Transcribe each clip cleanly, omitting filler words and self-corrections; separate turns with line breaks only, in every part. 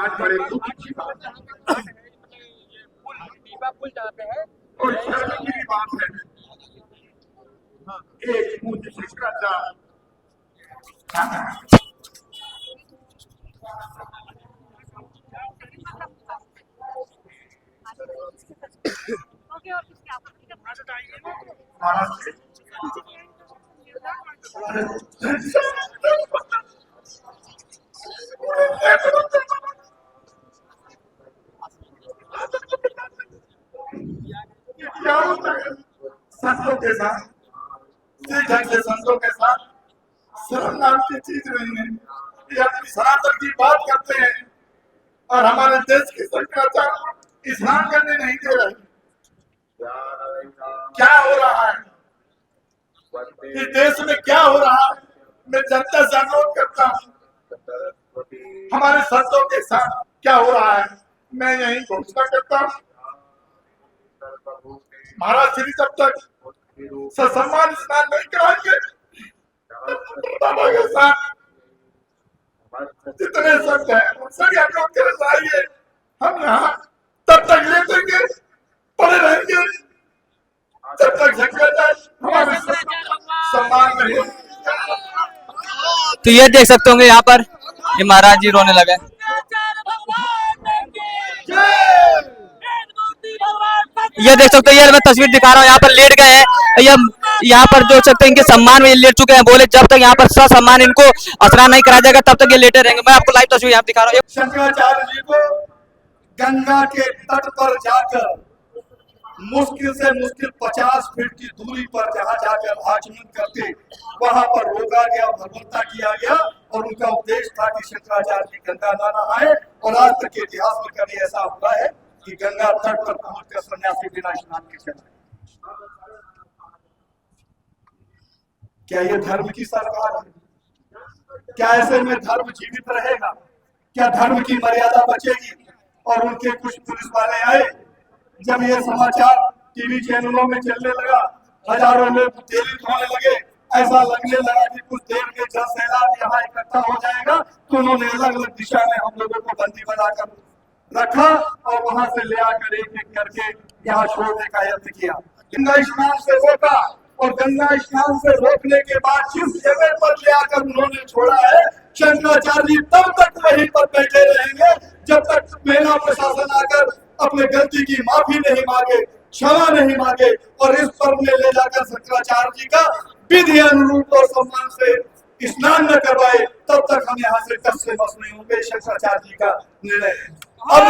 आज बड़े दुख की बात है।
पुल जहाँ पे है
और शर्म की भी बात है। एक पूज्य शिष्टाचार क्या होता है संतों के साथ, ढंग से संतों के साथ शर्म नाम की चीज नहीं है। ये अपनी सनातन की बात करते हैं और हमारे देश के शंकराचार्य स्नान करने नहीं दे रहे। क्या हो रहा है इस देश में, क्या हो रहा है? मैं जनता से अनुरोध करता हूँ, हमारे संतों के साथ क्या हो रहा है मैं यही घोषणा करता हूँ। महाराज श्री जब तक ससम्मान स्नान नहीं कराएंगे, बाबा के साथ जितने संत हैं उनसे भी हम लोग कर चाहिए, हम यहाँ तब तक ले देंगे, पड़े रहेंगे जब तक शंकराचार्य हमारे सम्मान नहीं।
तो ये देख सकते होंगे यहाँ पर ये महाराज जी रोने लगे। ये देख सकते हो, ये मैं तस्वीर दिखा रहा हूँ, यहाँ पर लेट गए हैं। यहाँ पर जो सकते हैं इनके सम्मान में ये लेट चुके हैं। बोले जब तक यहाँ पर सम्मान इनको स्नान नहीं कराया जाएगा तब तक ये लेटे रहेंगे। मैं आपको लाइव तस्वीर यहाँ दिखा रहा हूँ।
शंकराचार्य जी को गंगा के तट पर जाकर मुश्किल से मुश्किल 50 फीट की दूरी पर जहाँ जाकर आचमन करके वहां पर रोका गया, भगवत्ता किया गया और उनका उपदेश था कि शंकराचार्य जी गंगा न नहाए। और आज तक के इतिहास में कभी ऐसा हुआ है कि गंगा तट पर पहुंचकर सन्यासी बिना स्नान के चले? क्या ये धर्म की सरकार है? क्या ऐसे में धर्म जीवित रहेगा? क्या धर्म की मर्यादा बचेगी? और उनके कुछ पुलिस वाले आए, जब ये समाचार टीवी चैनलों में चलने लगा, हजारों लोग उत्तेजित होने लगे, ऐसा लगने लगा कि कुछ देर में जल सैलाब यहाँ इकट्ठा हो जाएगा, तो उन्होंने अलग अलग दिशा में हम लोगों को बंदी बनाकर रखा और वहां से ले आकर एक एक करके यहाँ छोड़ने का यत्न किया। गंगा स्नान से रोका और गंगा स्नान से रोकने के बाद जिस जगह पर ले आकर उन्होंने छोड़ा है, शंकराचार्य जी तब तक वहीं पर बैठे रहेंगे जब तक मेला प्रशासन आकर अपने गलती की माफी नहीं मांगे, क्षमा नहीं मांगे और इस पर्व में ले जाकर शंकराचार्य जी का विधि अनुरूप और सम्मान से स्नान न करवाए, तब तक हम यहाँ से टस से बस नहीं होंगे। शंकराचार्य जी का निर्णय है। अब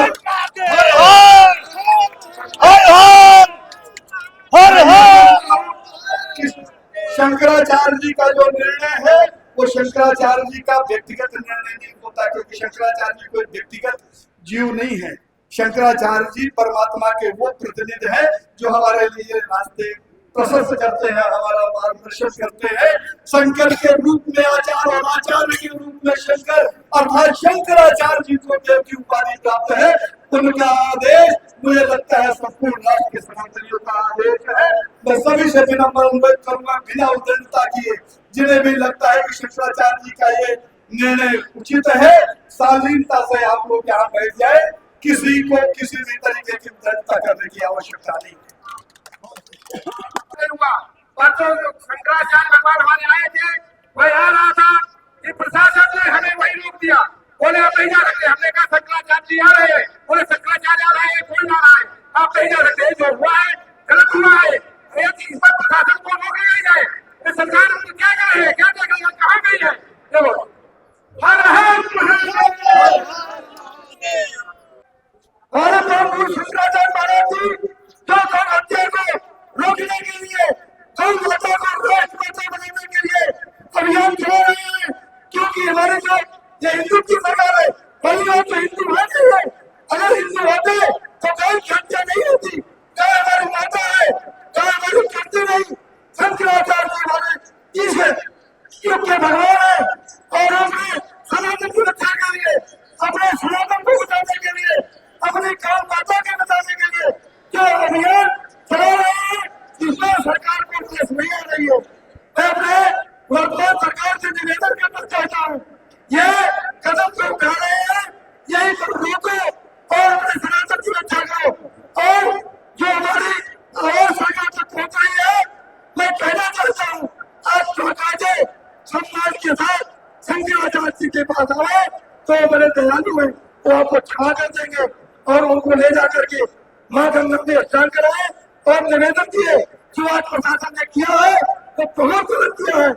शंकराचार्य जी का जो निर्णय है वो शंकराचार्य जी का व्यक्तिगत निर्णय नहीं होता, क्योंकि शंकराचार्य जी कोई व्यक्तिगत जीव नहीं है। शंकराचार्य जी परमात्मा के वो प्रतिनिधि हैं जो हमारे लिए रास्ते प्रशस्त करते हैं, हमारा मार्गदर्शन करते हैं। शंकर के रूप में आचार्य और आचार्य के रूप में शंकर, अर्थात शंकराचार्य जी को देव की उपाधि प्राप्त है। उनका आदेश मुझे लगता है संपूर्ण राष्ट्र के सनातनियों का आदेश है। मैं सभी से विनम्र अनुरोध करूंगा, बिना उद्दंडता किए, जिन्हें भी लगता है कि शंकराचार्य जी का ये निर्णय उचित है, शालीनता से आप लोग यहाँ बैठ जाए। किसी को किसी भी तरीके की उद्दंडता करने की आवश्यकता नहीं है।
परसों शंकराचार्य भगवान हमारे आए थे, वह आ रहा था कि प्रशासन ने हमें वही रोक दिया, बोले आप नहीं जा सकते। हमने कहा शंकराचार्य जी आ रहे हैं, बोले शंकराचार्य आ रहे हैं, कोई ना रहा है, आप नहीं जा सकते। जो हुआ है गलत हुआ है, इस पर प्रशासन को रोक नहीं जाए। ये सरकार क्या कर रही है, क्या कहाँ गई है? देखो हर शंकराचार्य महाराज जी जो हत्या को रोकने के लिए, गौ माता को राष्ट्र माता बनाने के लिए अभियान चला रहे हैं, क्योंकि हमारे जो ये हिंदू की सरकार है, परिवार तो हिंदू होते हैं। अगर हिंदू होते तो कोई हत्या नहीं होती। गाय हमारी माता है,
दयालु है, वो आपको क्षमा कर देंगे और उनको ले जा करके माँ गंगा में स्नान कराए और निवेदन दिए जो आज प्रशासन ने किया है वो बहुत गलत किया है,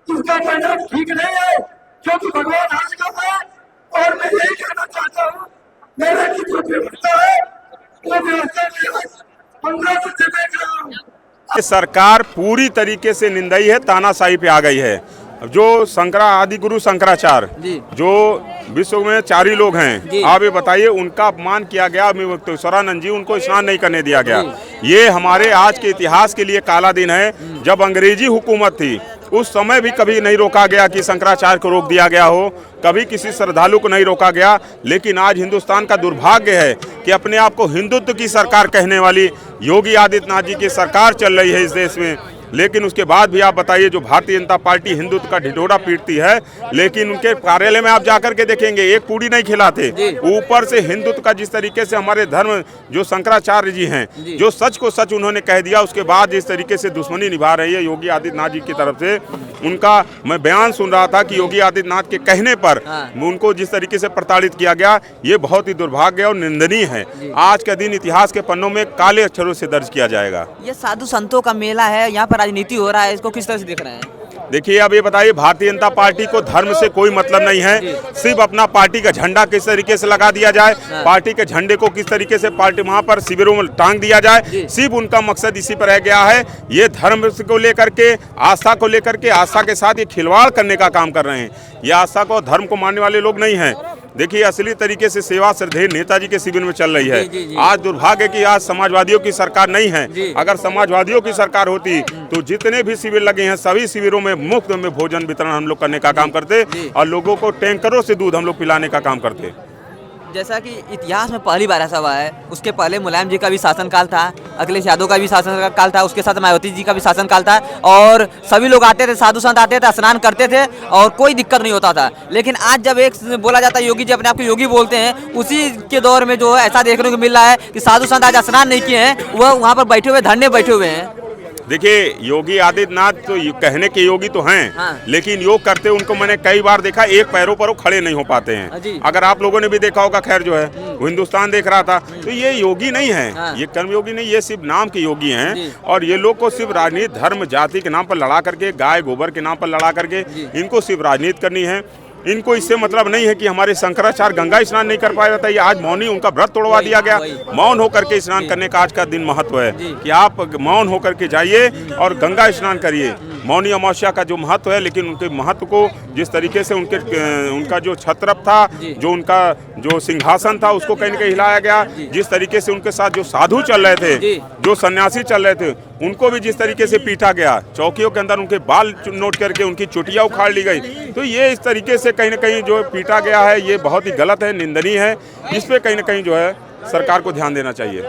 इसका परिणाम ठीक नहीं है क्योंकि भगवान हर जगह है। और मैं यही कहना चाहता हूँ, मेरे की जो व्यवस्था है वो व्यवस्था में 15 से देख रहा हूँ।
सरकार पूरी तरीके से निंदाई है, तानाशाही पे आ गई है। जो आदि गुरु शंकराचार्य जो विश्व में 4 ही लोग हैं, आप ये बताइए उनका अपमान किया गया, मुक्तेश्वरानंद जी उनको स्नान नहीं करने दिया गया। ये हमारे आज के इतिहास के लिए काला दिन है। जब अंग्रेजी हुकूमत थी उस समय भी कभी नहीं रोका गया कि शंकराचार्य को रोक दिया गया हो, कभी किसी श्रद्धालु को नहीं रोका गया। लेकिन आज हिंदुस्तान का दुर्भाग्य है कि अपने आप को हिंदुत्व की सरकार कहने वाली योगी आदित्यनाथ जी की सरकार चल रही है इस देश में। लेकिन उसके बाद भी आप बताइए, जो भारतीय जनता पार्टी हिंदुत्व का ढिढोरा पीटती है, लेकिन उनके कार्यालय में आप जाकर के देखेंगे एक पूड़ी नहीं खिलाते। ऊपर से हिंदुत्व का जिस तरीके से हमारे धर्म जो शंकराचार्य जी हैं, जो सच को सच उन्होंने कह दिया, उसके बाद जिस तरीके से दुश्मनी निभा रही है योगी आदित्यनाथ जी की तरफ से। उनका मैं बयान सुन रहा था कि योगी आदित्यनाथ के कहने पर उनको जिस तरीके से प्रताड़ित किया गया, ये बहुत ही दुर्भाग्य और निंदनीय है। आज का दिन इतिहास के पन्नों में काले अक्षरों से दर्ज किया जाएगा।
ये साधु संतों का मेला है, यहाँ पर राजनीति हो रहा है, इसको किस तरह से देख रहे हैं?
देखिए, अब ये बताइए, भारतीय जनता पार्टी को धर्म से कोई मतलब नहीं है। सिर्फ अपना पार्टी का झंडा किस तरीके से लगा दिया जाए, पार्टी के झंडे को किस तरीके से पार्टी वहां पर शिविरों में टांग दिया जाए, सिर्फ उनका मकसद इसी पर रह गया है। ये धर्म को लेकर के, आस्था को लेकर के, आस्था के साथ ये खिलवाड़ करने का काम कर रहे हैं। ये आस्था को, धर्म को मानने वाले लोग नहीं हैं। देखिए, असली तरीके से सेवा श्रद्धेय नेताजी के शिविर में चल रही है। आज दुर्भाग्य कि आज समाजवादियों की सरकार नहीं है। अगर समाजवादियों की सरकार होती तो जितने भी शिविर लगे हैं सभी शिविरों में मुफ्त में भोजन वितरण हम लोग करने का काम करते और लोगों को टैंकरों से दूध हम लोग पिलाने का काम करते।
जैसा कि इतिहास में पहली बार ऐसा हुआ है, उसके पहले मुलायम जी का भी शासनकाल था, अखिलेश यादव का भी शासनकाल था, उसके साथ मायावती जी का भी शासनकाल था और सभी लोग आते थे, साधु संत आते थे, स्नान करते थे और कोई दिक्कत नहीं होता था। लेकिन आज जब एक बोला जाता है, योगी जी अपने आप को योगी बोलते हैं, उसी के दौर में जो है ऐसा देखने को मिल रहा है कि साधु संत आज स्नान नहीं किए हैं, वह वहाँ पर बैठे हुए धरने बैठे हुए हैं।
देखिए, योगी आदित्यनाथ तो कहने के योगी तो हैं, लेकिन योग करते उनको मैंने कई बार देखा, एक पैरों पर वो खड़े नहीं हो पाते हैं। अगर आप लोगों ने भी देखा होगा, खैर जो है वो हिंदुस्तान देख रहा था, तो ये योगी नहीं है, ये कर्म योगी नहीं, ये सिर्फ नाम के योगी हैं। और ये लोग को सिर्फ राजनीति, धर्म, जाति के नाम पर लड़ा करके, गाय गोबर के नाम पर लड़ा करके इनको सिर्फ राजनीति करनी है। इनको इससे मतलब नहीं है कि हमारे शंकराचार्य गंगा स्नान नहीं कर पाए। बताइए, आज मौनी उनका व्रत तोड़वा दिया गया। मौन होकर के स्नान करने का आज का दिन महत्व है कि आप मौन होकर के जाइए और गंगा स्नान करिए। मौनी अमावस्या का जो महत्व है, लेकिन उनके महत्व को जिस तरीके से उनका जो छत्रप था, जो उनका जो सिंहासन था, उसको कहीं न कहीं हिलाया गया। जिस तरीके से उनके साथ जो साधु चल रहे थे, जो सन्यासी चल रहे थे, उनको भी जिस तरीके से पीटा गया, चौकियों के अंदर उनके बाल नोट करके उनकी चुटिया उखाड़ ली गई। तो ये इस तरीके से कहीं न कहीं जो पीटा गया है, ये बहुत ही गलत है, निंदनीय है। इस पे कहीं न कहीं जो है सरकार को ध्यान देना चाहिए।